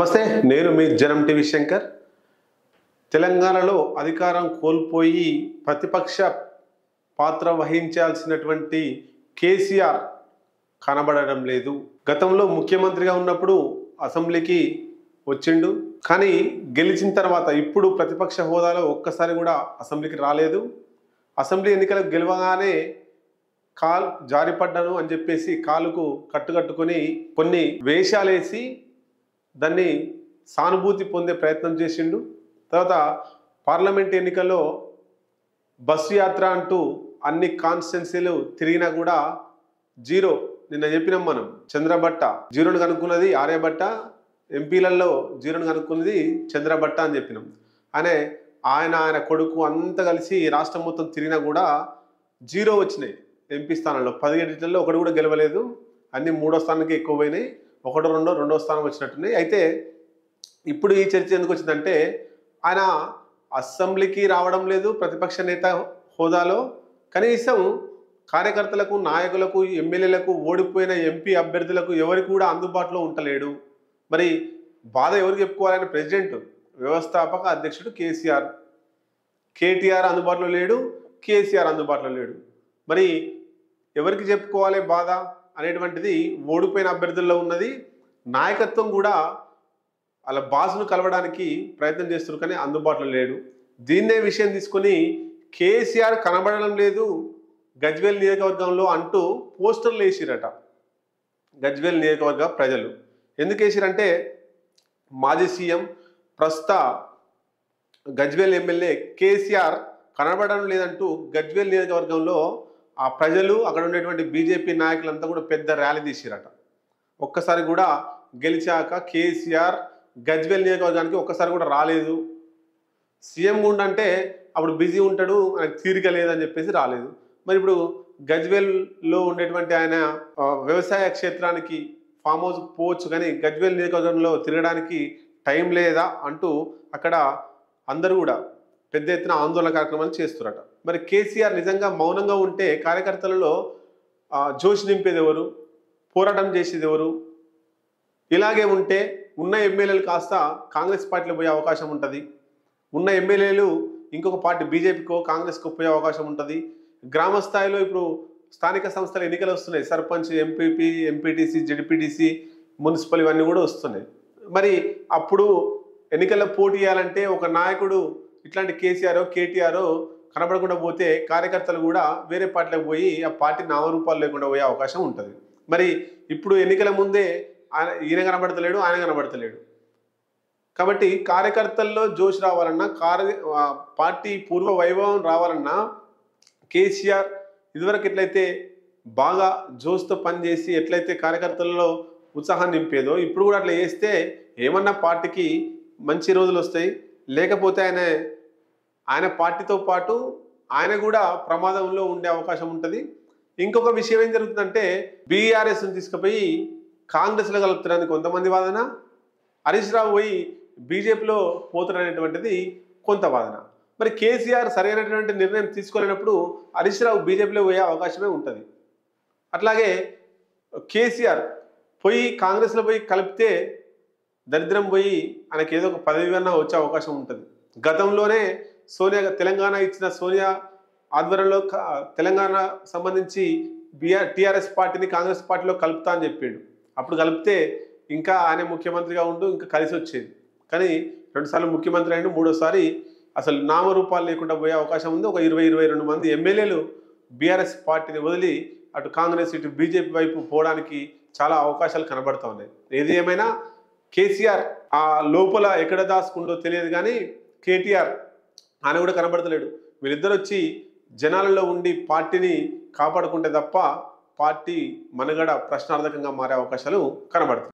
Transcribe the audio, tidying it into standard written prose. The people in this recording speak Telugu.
నమస్తే, నేను మీ జనం టీవీ శంకర్. తెలంగాణలో అధికారం కోల్పోయి ప్రతిపక్ష పాత్ర వహించాల్సినటువంటి కేసీఆర్ కనబడడం లేదు. గతంలో ముఖ్యమంత్రిగా ఉన్నప్పుడు అసెంబ్లీకి వచ్చిండు, కానీ గెలిచిన తర్వాత ఇప్పుడు ప్రతిపక్ష హోదాలో ఒక్కసారి కూడా అసెంబ్లీకి రాలేదు. అసెంబ్లీ ఎన్నికలకు గెలవగానే కాల్ జారిపడ్డాను అని చెప్పేసి కాలుకు కట్టుకొని కొన్ని వేషాలేసి దాన్ని సానుభూతి పొందే ప్రయత్నం చేసిండు. తర్వాత పార్లమెంట్ ఎన్నికల్లో బస్సు యాత్ర అంటూ అన్ని కాన్స్టిట్యున్సీలు తిరిగినా కూడా జీరో. నిన్న చెప్పినాం మనం, చంద్రబట్ట జీరోను కనుక్కున్నది ఆర్యభట్ట, ఎంపీలలో జీరోను కనుక్కున్నది చంద్రబట్ట అని చెప్పినాం. ఆయన కొడుకు అంతా కలిసి రాష్ట్రం మొత్తం తిరిగినా కూడా జీరో వచ్చినాయి. ఎంపీ స్థానంలో 17 ఒకటి కూడా గెలవలేదు. అన్ని 3వ స్థానానికి ఎక్కువ పోయినాయి. 1, 2, 2వ స్థానం వచ్చినట్టున్నాయి. అయితే ఇప్పుడు ఈ చర్చ ఎందుకు వచ్చిందంటే, ఆయన అసెంబ్లీకి రావడం లేదు ప్రతిపక్ష నేత హోదాలో. కనీసం కార్యకర్తలకు, నాయకులకు, ఎమ్మెల్యేలకు, ఓడిపోయిన ఎంపీ అభ్యర్థులకు ఎవరికి కూడా అందుబాటులో ఉండలేడు. మరి బాధ ఎవరికి చెప్పుకోవాలని ప్రెసిడెంట్, వ్యవస్థాపక అధ్యక్షుడు కేటీఆర్ అందుబాటులో లేడు, కేసీఆర్ అందుబాటులో లేడు. మరి ఎవరికి చెప్పుకోవాలి బాధ అనేటువంటిది ఓడిపోయిన అభ్యర్థుల్లో ఉన్నది. నాయకత్వం కూడా అలా బాసును కలవడానికి ప్రయత్నం చేస్తున్నారు, కానీ అందుబాటులో లేడు. దీన్నే విషయం తీసుకొని కేసీఆర్ కనబడడం లేదు గజ్వేల్ నియోజకవర్గంలో అంటూ పోస్టర్లు వేసిరట. గజ్వేల్ నియోజకవర్గ ప్రజలు ఎందుకు వేసిరంటే, మాజీ సీఎం ప్రస్తుత గజ్వేల్ ఎమ్మెల్యే కేసీఆర్ కనబడడం లేదంటూ గజ్వేల్ నియోజకవర్గంలో ఆ ప్రజలు, అక్కడ ఉండేటువంటి బీజేపీ నాయకులంతా కూడా పెద్ద ర్యాలీ తీసిరట. ఒక్కసారి కూడా గెలిచాక కేసీఆర్ గజ్వేల్ నియోజకవర్గానికి ఒక్కసారి కూడా రాలేదు. సీఎం గుండంటే అప్పుడు బిజీ ఉంటాడు, ఆయనకు తీరిక లేదని చెప్పేసి రాలేదు. మరి ఇప్పుడు గజ్వేల్లో ఉండేటువంటి ఆయన వ్యవసాయ క్షేత్రానికి ఫామ్ హౌస్కి పోవచ్చు, కానీ గజ్వేల్ నియోజకవర్గంలో తిరగడానికి టైం లేదా అంటూ అక్కడ అందరూ కూడా పెద్ద ఎత్తున ఆందోళన కార్యక్రమాలు చేస్తున్నారట. మరి కేసీఆర్ నిజంగా మౌనంగా ఉంటే కార్యకర్తలలో జోష్ నింపేది ఎవరు, పోరాటం చేసేది ఎవరు? ఇలాగే ఉంటే ఉన్న ఎమ్మెల్యేలు కాస్త కాంగ్రెస్ పార్టీలో పోయే అవకాశం ఉంటుంది. ఉన్న ఎమ్మెల్యేలు ఇంకొక పార్టీ బీజేపీకో కాంగ్రెస్కో పోయే అవకాశం ఉంటుంది. గ్రామ స్థాయిలో ఇప్పుడు స్థానిక సంస్థల ఎన్నికలు వస్తున్నాయి. Sarpanch, MPP, MPTC, ZPTC, municipal ఇవన్నీ కూడా వస్తున్నాయి. మరి అప్పుడు ఎన్నికల్లో పోటీ చేయాలంటే ఒక నాయకుడు ఇట్లాంటి కేసీఆర్, కేటీఆర్ కనబడకుండా పోతే కార్యకర్తలు కూడా వేరే పార్టీలకు పోయి ఆ పార్టీ నామరూపాలు లేకుండా పోయే అవకాశం ఉంటుంది. మరి ఇప్పుడు ఎన్నికల ముందే ఈయన కనబడతలేడు, ఆయన కనబడతలేడు. కాబట్టి కార్యకర్తల్లో జోష్ రావాలన్నా, పార్టీ పూర్వ వైభవం రావాలన్నా కేసీఆర్ ఇదివరకు ఎట్లయితే బాగా జోష్తో పనిచేసి ఎట్లయితే కార్యకర్తల్లో ఉత్సాహం నింపేదో ఇప్పుడు కూడా అట్లా చేస్తే ఏమన్నా పార్టీకి మంచి రోజులు వస్తాయి. లేకపోతే ఆయన పార్టీతో పాటు ఆయన కూడా ప్రమాదంలో ఉండే అవకాశం ఉంటుంది. ఇంకొక విషయం ఏం జరుగుతుందంటే, బీఆర్ఎస్ని తీసుకుపోయి కాంగ్రెస్లో కలుపుతారని కొంతమంది వాదన, హరీష్ రావు పోయి బీజేపీలో పోతారనేటువంటిది కొంత వాదన. మరి కేసీఆర్ సరైనటువంటి నిర్ణయం తీసుకోలేనప్పుడు హరీష్ రావు బీజేపీలో పోయే అవకాశమే ఉంటుంది. అట్లాగే కేసీఆర్ పోయి కాంగ్రెస్లో పోయి కలిపితే దరిద్రం పోయి ఆయనకి ఏదో ఒక పదవి అన్నా వచ్చే అవకాశం ఉంటుంది. గతంలోనే తెలంగాణ ఇచ్చిన సోనియా ఆధ్వర్యంలో తెలంగాణ సంబంధించి టీఆర్ఎస్ పార్టీని కాంగ్రెస్ పార్టీలో కలుపుతా అని చెప్పిండు. అప్పుడు కలిపితే ఇంకా ఆయన ముఖ్యమంత్రిగా ఉంటూ ఇంకా కలిసి వచ్చేది. కానీ 2 సార్లు ముఖ్యమంత్రి అయిన 3వసారి అసలు నామరూపాలు లేకుండా పోయే అవకాశం ఉంది. ఒక 20-22 మంది ఎమ్మెల్యేలు బీఆర్ఎస్ పార్టీని వదిలి అటు కాంగ్రెస్, ఇటు బీజేపీ వైపు పోవడానికి చాలా అవకాశాలు కనబడుతూ ఉన్నాయి. ఏది ఏమైనా కేసీఆర్ ఆ లోపల ఎక్కడ దాచుకుంటో తెలియదు, కానీ కేటీఆర్ ఆయన కూడా కనబడతలేడు. వీళ్ళిద్దరు వచ్చి జనాలలో ఉండి పార్టీని కాపాడుకుంటే తప్ప పార్టీ మనుగడ ప్రశ్నార్థకంగా మారే అవకాశాలు కనబడుతుంది.